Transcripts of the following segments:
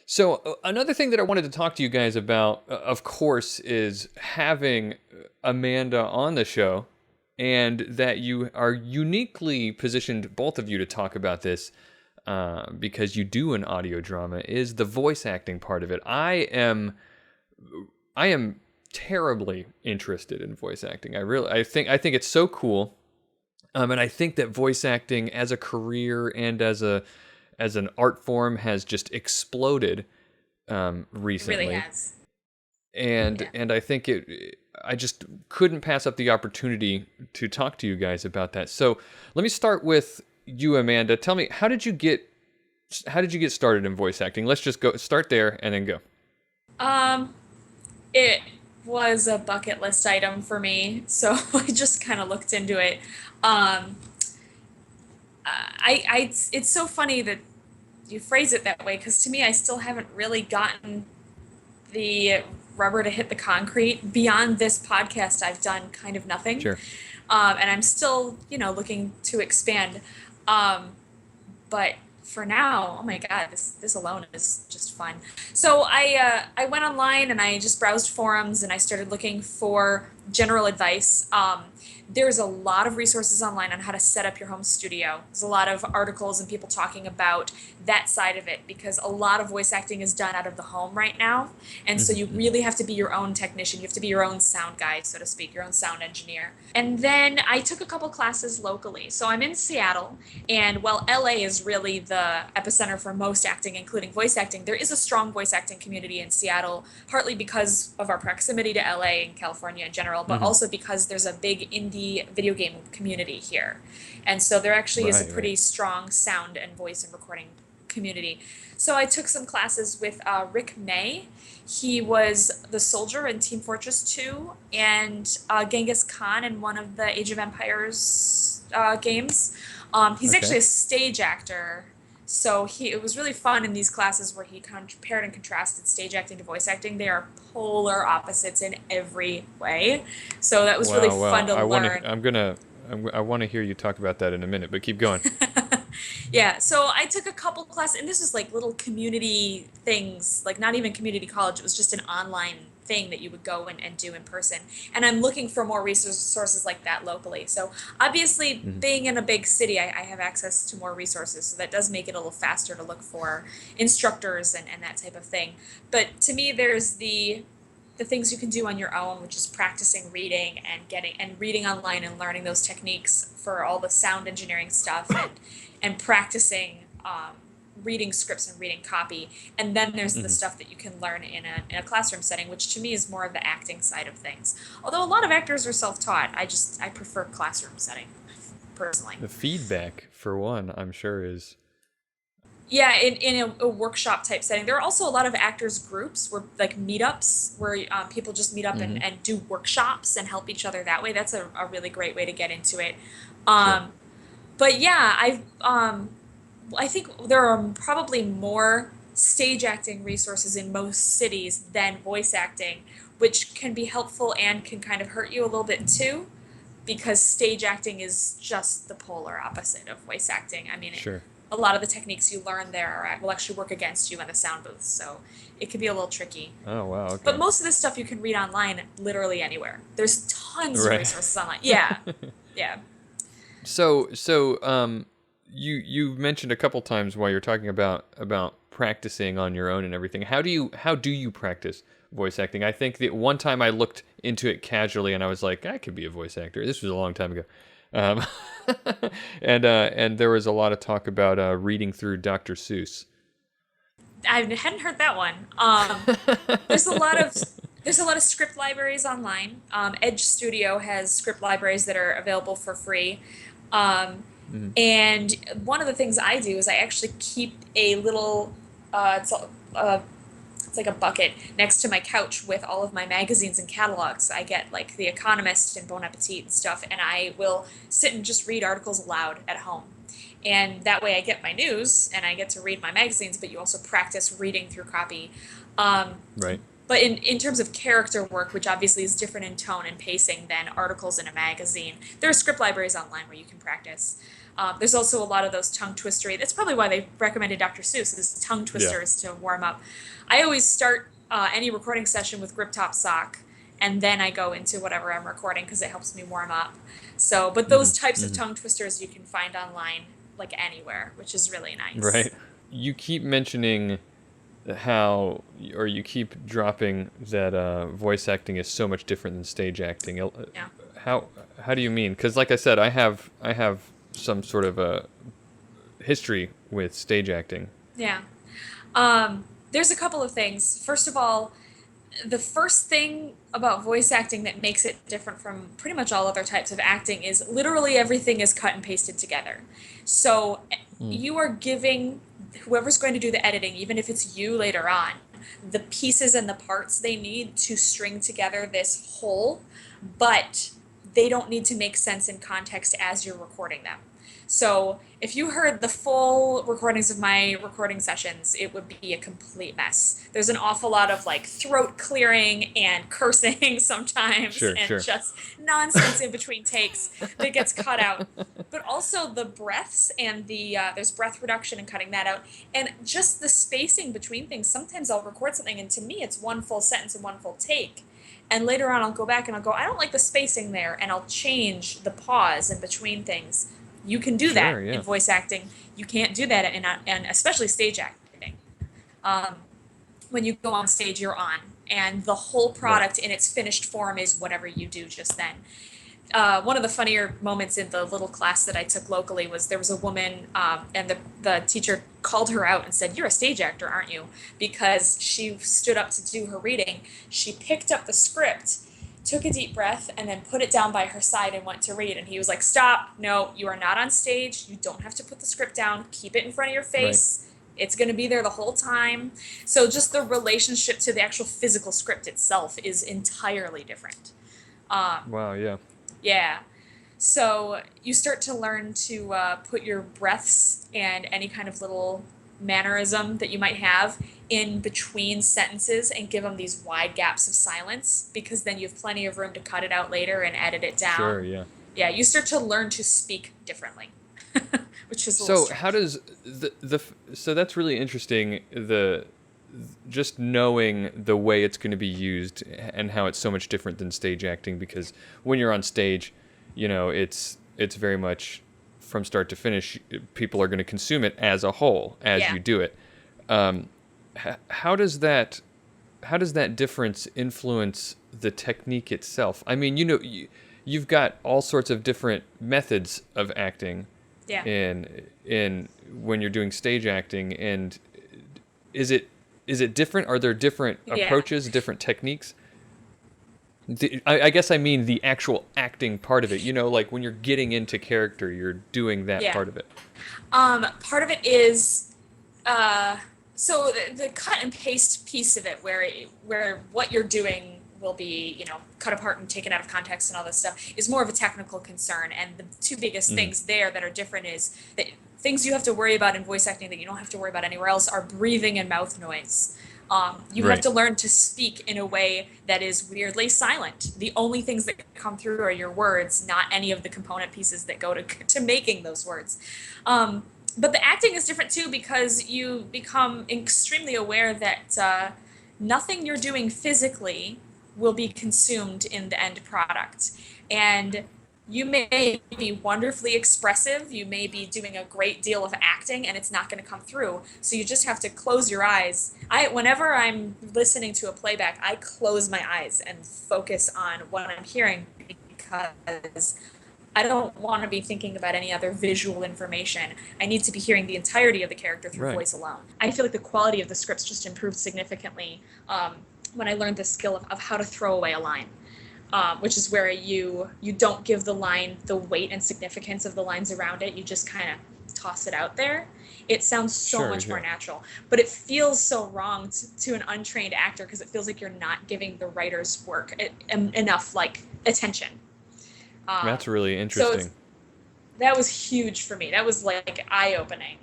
So another thing that I wanted to talk to you guys about, of course, is having Amanda on the show, and that you are uniquely positioned, both of you, to talk about this because you do an audio drama. Is the voice acting part of it? I am terribly interested in voice acting. I think it's so cool. And I think that voice acting as a career and as an art form has just exploded It really recently. has. And Yeah. and I think I just couldn't pass up the opportunity to talk to you guys about that. So let me start with you, Amanda. Tell me, how did you get started in voice acting? Let's just go start there and then go. Um, it was a bucket list item for me, so I just kind of looked into it. Um, it's so funny that you phrase it that way because to me, I still haven't really gotten the rubber to hit the concrete. Beyond this podcast, I've done kind of nothing, Sure. and I'm still, looking to expand. Um, but for now, oh my god, this alone is just fun. So I went online and I just browsed forums and I started looking for general advice. There's a lot of resources online on how to set up your home studio. There's a lot of articles and people talking about that side of it because a lot of voice acting is done out of the home right now. And so you Hmm. really have to be your own technician. You have to be your own sound guy, so to speak, your own sound engineer. And then I took a couple classes locally. So I'm in Seattle, and while LA is really the epicenter for most acting, including voice acting, there is a strong voice acting community in Seattle, partly because of our proximity to LA and California in general, but Hmm. also because there's a big indie video game community here. And so there actually is a Right. Right. pretty strong sound and voice and recording community. So I took some classes with Rick May. He was the soldier in Team Fortress 2 and Genghis Khan in one of the Age of Empires games. He's Okay. actually a stage actor. So it was really fun in these classes where he compared and contrasted stage acting to voice acting. They are polar opposites in every way. So that was really Wow. fun Wow. to I want to. learn. I'm gonna. I want to hear you talk about that in a minute, but keep going. Yeah, so I took a couple classes, and this is like little community things, like not even community college. It was just an online thing that you would go and do in person. And I'm looking for more resources like that locally. So obviously, Hmm. being in a big city, I have access to more resources. So that does make it a little faster to look for instructors and that type of thing. But to me, there's the things you can do on your own, which is practicing reading and getting and reading online and learning those techniques for all the sound engineering stuff and practicing reading scripts and reading copy. And then there's the Hmm. stuff that you can learn in a classroom setting, which to me is more of the acting side of things. Although a lot of actors are self-taught, I prefer classroom setting personally. The feedback, for one, I'm sure is. Yeah, in a workshop type setting. There are also a lot of actors groups where like meetups where people just meet up Hmm. and do workshops and help each other that way. That's a really great way to get into it. Sure. Um, but yeah, I think there are probably more stage acting resources in most cities than voice acting, which can be helpful and can kind of hurt you a little bit too, because stage acting is just the polar opposite of voice acting. I mean, Sure. a lot of the techniques you learn there will actually work against you in the sound booth, so it can be a little tricky. Oh wow. But Okay. most of this stuff you can read online literally anywhere. There's tons of Right. resources online. Yeah, yeah. So you mentioned a couple times while you're talking about practicing on your own and everything. How do you practice voice acting? I think that one time I looked into it casually and I was like, I could be a voice actor. This was a long time ago. Um, and there was a lot of talk about reading through Dr. Seuss. I hadn't heard that one. There's a lot of there's a lot of script libraries online. Edge Studio has script libraries that are available for free. Um, Hmm. and one of the things I do is I actually keep a little uh, it's like a bucket next to my couch with all of my magazines and catalogs. I get like The Economist and Bon Appetit and stuff, and I will sit and just read articles aloud at home. And that way I get my news and I get to read my magazines, but you also practice reading through copy. Um, Right. but in terms of character work, which obviously is different in tone and pacing than articles in a magazine, there are script libraries online where you can practice. There's also a lot of those tongue twistery. That's probably why they recommended Dr. Seuss is tongue Yeah. twisters to warm up. I always start any recording session with grip top sock, and then I go into whatever I'm recording because it helps me warm up. So, but those Hmm. types of Hmm. tongue twisters you can find online like anywhere, which is really nice. Right. You keep mentioning how, or you keep dropping that voice acting is so much different than stage acting. Yeah. How how do you mean? Because like I said, I have some sort of a history with stage acting. Yeah. There's a couple of things. First of all, the first thing about voice acting that makes it different from pretty much all other types of acting is literally everything is cut and pasted together. So Mm. you are giving whoever's going to do the editing, even if it's you later on, the pieces and the parts they need to string together this whole, but they don't need to make sense in context as you're recording them. So if you heard the full recordings of my recording sessions, it would be a complete mess. There's an awful lot of like throat clearing and cursing sometimes Sure, and sure. just nonsense in between takes that gets cut out. But also the breaths and there's breath reduction and cutting that out. And just the spacing between things. Sometimes I'll record something and to me it's one full sentence and one full take. And later on I'll go back and I'll go, I don't like the spacing there, and I'll change the pause in between things. You can do that Sure, in yeah. voice acting. You can't do that in especially stage acting. Um, when you go on stage, you're on, and the whole Right. product in its finished form is whatever you do just then. One of the funnier moments in the little class that I took locally was there was a woman, and the teacher called her out and said, "You're a stage actor, aren't you?" Because she stood up to do her reading. She picked up the script, took a deep breath, and then put it down by her side and went to read. And he was like, "Stop! No, you are not on stage. You don't have to put the script down. Keep it in front of your Right. face. It's going to be there the whole time." So just the relationship to the actual physical script itself is entirely different. Wow, yeah. Yeah. So you start to learn to put your breaths and any kind of little mannerism that you might have in between sentences and give them these wide gaps of silence because then you have plenty of room to cut it out later and edit it Sure, down. yeah. Yeah, you start to learn to speak differently, which is a little So how strange. does so that's really interesting, the just knowing the way it's going to be used and how it's so much different than stage acting, because when you're on stage, it's very much from start to finish, people are going to consume it as a whole as Yeah. you do it. um, how does that difference influence the technique itself? I mean, you've got all sorts of different methods of acting Yeah. in when you're doing stage acting, and is it is it different? Are there different Yeah. approaches, different techniques? I guess I mean the actual acting part of it. Like when you're getting into character, you're doing that Yeah. part of it. Part of it is uh, so the cut and paste piece of it, where what you're doing will be, cut apart and taken out of context and all this stuff, is more of a technical concern. And the two biggest Hmm. things there that are different is that things you have to worry about in voice acting that you don't have to worry about anywhere else are breathing and mouth noise. You have Right. to learn to speak in a way that is weirdly silent. The only things that come through are your words, not any of the component pieces that go to making those words. Um, but the acting is different too because you become extremely aware that nothing you're doing physically will be consumed in the end product. And you may be wonderfully expressive, you may be doing a great deal of acting, and it's not going to come through. So you just have to close your eyes. Whenever I'm listening to a playback, I close my eyes and focus on what I'm hearing because I don't want to be thinking about any other visual information. I need to be hearing the entirety of the character through Right. voice alone. I feel like the quality of the scripts just improved significantly when I learned the skill of how to throw away a line. Which is where you don't give the line the weight and significance of the lines around it. You just kind of toss it out there. It sounds so Sure. much more Yeah. natural, but it feels so wrong to an untrained actor because it feels like you're not giving the writer's work enough like attention. Um, That's really so it's, interesting. that was huge for me. That was like eye opening,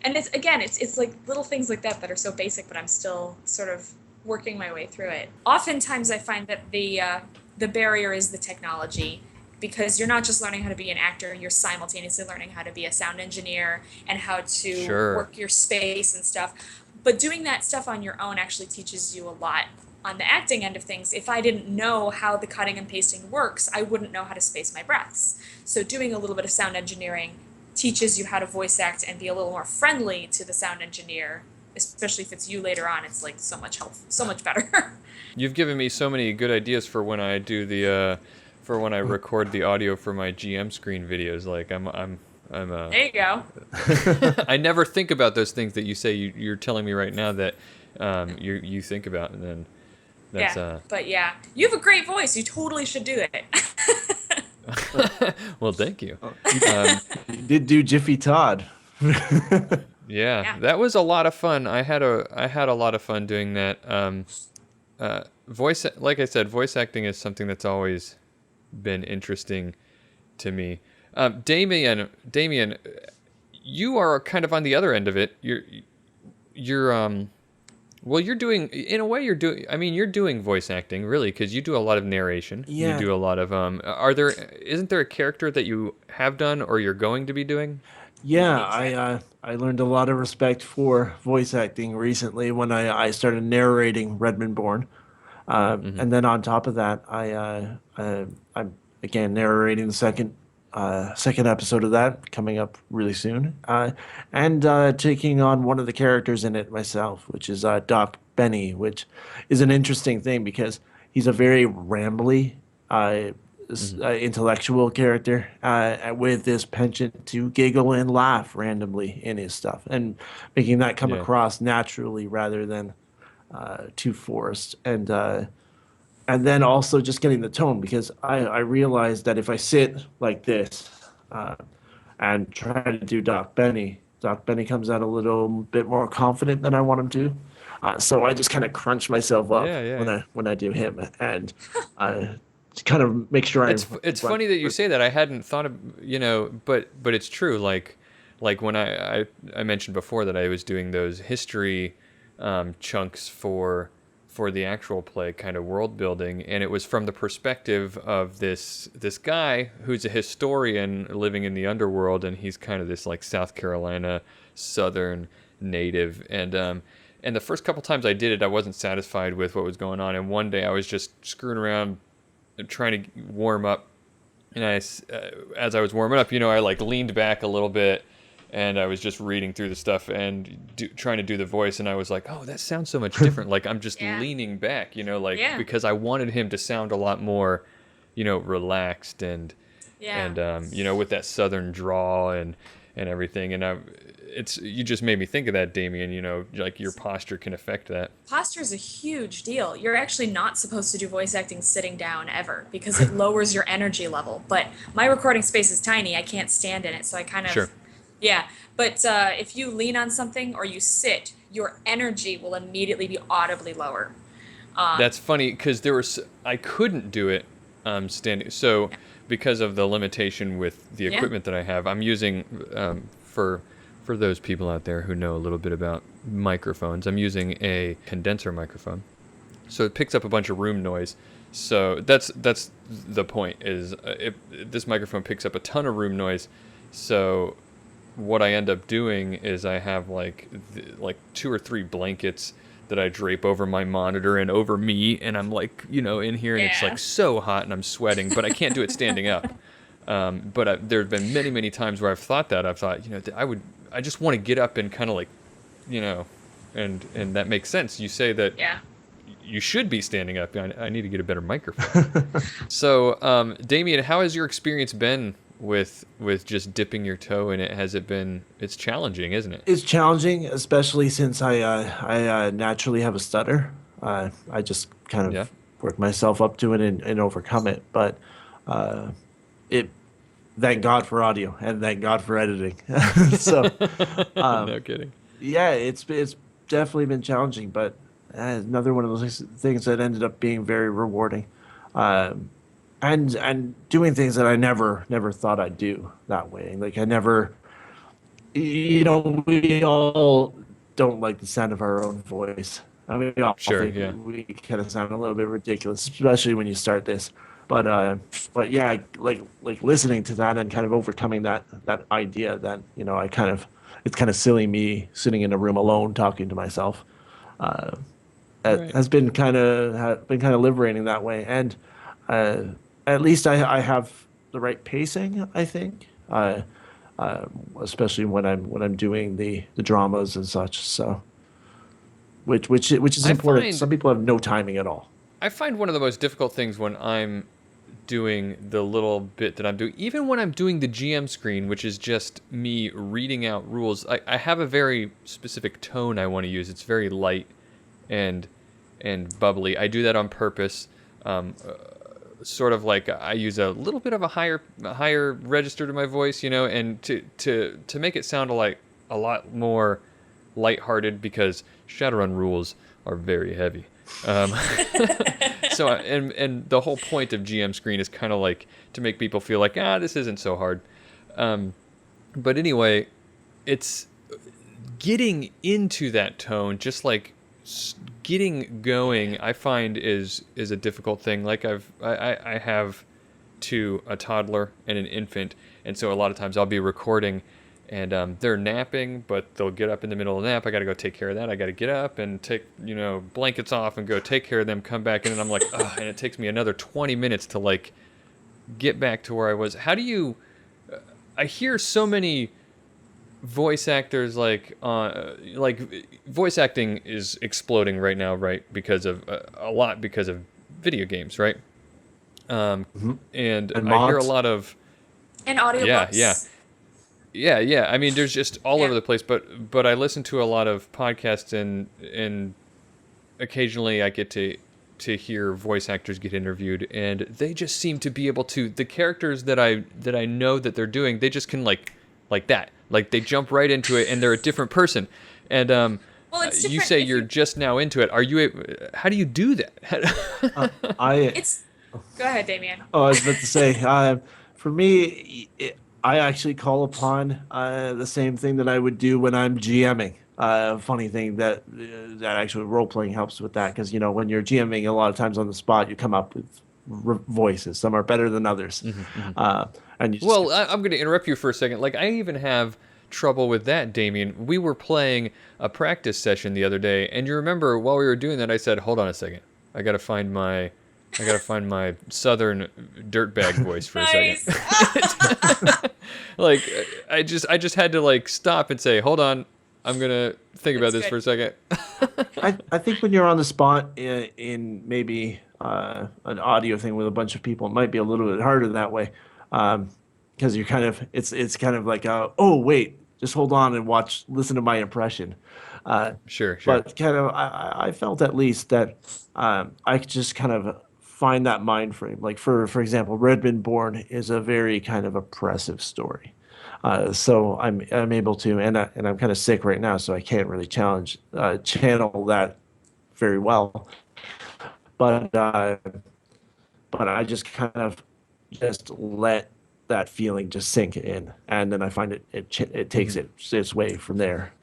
and it's like little things like that that are so basic, but I'm still sort of working my way through it. Oftentimes, I find that the barrier is the technology. because you're not just learning how to be an actor, you're simultaneously learning how to be a sound engineer and how to Sure. work your space and stuff. But doing that stuff on your own actually teaches you a lot on the acting end of things. If I didn't know how the cutting and pasting works, I wouldn't know how to space my breaths. So doing a little bit of sound engineering teaches you how to voice act and be a little more friendly to the sound engineer, especially if it's you later on. It's like so much better. You've given me so many good ideas for when I do the for when I record the audio for my GM screen videos. Like I'm There you go. I never think about those things that you say. You're telling me right now that you think about, and then that's Yeah, but yeah, you have a great voice. You totally should do it. well, thank you. You did do Jiffy Todd. Yeah, Yeah. that was a lot of fun. I had a lot of fun doing that. Like I said, voice acting is something that's always been interesting to me. Damien, you are kind of on the other end of it. You're well, you're doing, in a way, you're doing voice acting, really, because you do a lot of narration. Yeah. You do a lot of isn't there a character that you have done or you're going to be doing? Yeah, I learned a lot of respect for voice acting recently when I started narrating Redmond Born, and then on top of that, I'm again narrating the second episode of that coming up really soon, and taking on one of the characters in it myself, which is Doc Benny, which is an interesting thing because he's a very rambly, intellectual character with this penchant to giggle and laugh randomly in his stuff, and making that come Yeah. across naturally rather than too forced. And then also just getting the tone because I realized that if I sit like this and try to do Doc Benny comes out a little bit more confident than I want him to. So I just kind of crunch myself up Yeah. when I do him and to kind of make sure It's funny that you say that. I hadn't thought of, but it's true. Like when I mentioned before that I was doing those history chunks for the actual play, kind of world building, and it was from the perspective of this guy who's a historian living in the underworld, and he's kind of this like South Carolina Southern native, and the first couple times I did it, I wasn't satisfied with what was going on, and one day I was just screwing around trying to warm up, and as I was warming up, I like leaned back a little bit, and I was just reading through the stuff and trying to do the voice, and I was like, oh, that sounds so much different. Like I'm just Yeah. leaning back, Yeah. because I wanted him to sound a lot more, relaxed and Yeah. with that southern drawl and everything. And you just made me think of that, Damien. Like your posture can affect that. Posture is a huge deal. You're actually not supposed to do voice acting sitting down ever because it lowers your energy level. But my recording space is tiny. I can't stand in it, so I kind of Sure. yeah. But if you lean on something or you sit, your energy will immediately be audibly lower. That's funny because I couldn't do it standing. So because of the limitation with the Yeah. equipment that I have, I'm using for those people out there who know a little bit about microphones, I'm using a condenser microphone. So it picks up a bunch of room noise. So that's the point is this microphone picks up a ton of room noise. So what I end up doing is I have like 2 or 3 blankets that I drape over my monitor and over me, and I'm like, in here, and it's Yeah. like so hot, and I'm sweating, but I can't do it standing up. But there have been many, many times where I've thought, I just want to get up and kind of like, and that makes sense. You say that Yeah. you should be standing up. I need to get a better microphone. So, Damien, how has your experience been with just dipping your toe in it? It's challenging, isn't it? It's challenging, especially since I naturally have a stutter. I just kind of Yeah. work myself up to it and overcome it. But it, thank God for audio and thank God for editing. So No kidding. yeah, it's definitely been challenging, but another one of those things that ended up being very rewarding. And doing things that I never thought I'd do that way. Like I never, we all don't like the sound of our own voice. I mean, we all Sure, think yeah. we kind of sound a little bit ridiculous, especially when you start this. But yeah, like listening to that and kind of overcoming that idea that it's kind of silly me sitting in a room alone talking to myself. It Right. has been kind of liberating that way, and uh, at least I have the right pacing, I think. Especially when I'm doing the dramas and such. So which is I important. find Some people have no timing at all. I find one of the most difficult things when I'm doing the little bit that I'm doing, even when I'm doing the GM screen, which is just me reading out rules. I have a very specific tone I want to use. It's very light and bubbly. I do that on purpose. Sort of like I use a little bit of a higher register to my voice, and to make it sound like a lot more lighthearted, because Shadowrun rules are very heavy. Um, so and the whole point of GM screen is kind of like to make people feel like this isn't so hard. But anyway, it's getting into that tone, just like getting going. I find is a difficult thing. Like I have a toddler and an infant, and so a lot of times I'll be recording and they're napping, but they'll get up in the middle of the nap. I got to go take care of that. I got to get up and take, blankets off and go take care of them, come back in, and I'm like, ugh, and it takes me another 20 minutes to like get back to where I was. How do you, I hear so many voice actors like voice acting is exploding right now, right? Because of a lot because of video games, right? And I hear a mods. lot of, And audiobooks. yeah. I mean, there's just all over the place. But I listen to a lot of podcasts, and occasionally I get to hear voice actors get interviewed, and they just seem to be able to, the characters that I know that they're doing, they just can like that, like they jump right into it, and they're a different person. And Well, it's you different say if you're just now into it. Are you? How do you do that? I It's. Go ahead, Damien. Oh, I was about to say, for me, I actually call upon the same thing that I would do when I'm GMing. Funny thing that actually role playing helps with that, because when you're GMing, a lot of times on the spot you come up with voices. Some are better than others, and you just Well, I'm going to interrupt you for a second. Like, I even have trouble with that, Damien. We were playing a practice session the other day, and you remember while we were doing that, I said, "Hold on a second. I got to find my southern dirtbag voice for a second." Like, I just had to like stop and say, "Hold on. I'm going to think about this for a second." I think when you're on the spot in maybe an audio thing with a bunch of people, it might be a little bit harder that way, because you're kind of it's kind of like oh wait, just hold on and listen to my impression. Sure. But kind of I felt at least that I could just kind of find that mind frame. Like for example, Redmond Born is a very kind of oppressive story. So I'm able to, and I'm kind of sick right now, so I can't really channel that very well. But I just kind of just let that feeling just sink in, and then I find it takes its way from there.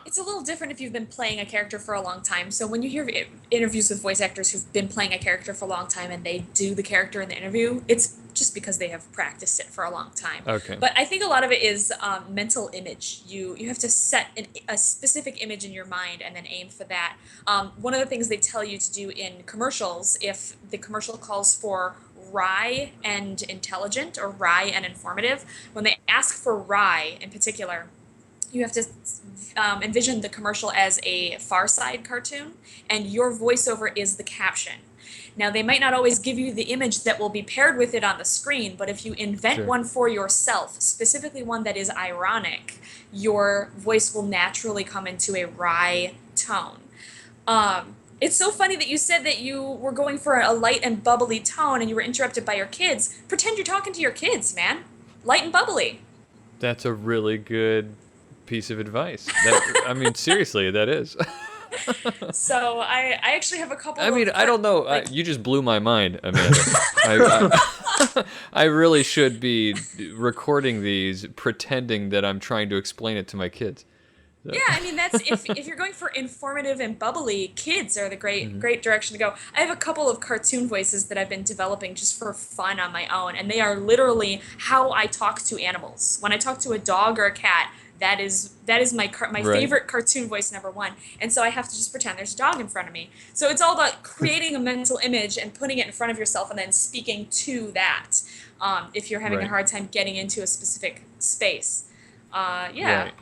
It's a little different if you've been playing a character for a long time. So when you hear interviews with voice actors who've been playing a character for a long time and they do the character in the interview, it's just because they have practiced it for a long time. Okay. But I think a lot of it is mental image. You have to set a specific image in your mind and then aim for that. One of the things they tell you to do in commercials, if the commercial calls for wry and intelligent or wry and informative, when they ask for wry in particular, you have to envision the commercial as a Far Side cartoon, and your voiceover is the caption. Now, they might not always give you the image that will be paired with it on the screen, but if you invent one for yourself, specifically one that is ironic, your voice will naturally come into a wry tone. It's so funny that you said that you were going for a light and bubbly tone and you were interrupted by your kids. Pretend you're talking to your kids, man. Light and bubbly. That's a really good piece of advice. I mean, seriously, that is. So I actually have a couple. I mean, I don't know. You just blew my mind, Amanda. I really should be recording these, pretending that I'm trying to explain it to my kids. Yeah, I mean that's if you're going for informative and bubbly, kids are the great direction to go. I have a couple of cartoon voices that I've been developing just for fun on my own, and they are literally how I talk to animals. When I talk to a dog or a cat, that is my Right. favorite cartoon voice number one. And so I have to just pretend there's a dog in front of me. So it's all about creating a mental image and putting it in front of yourself and then speaking to that. If you're having a Right. hard time getting into a specific space. Yeah. Right.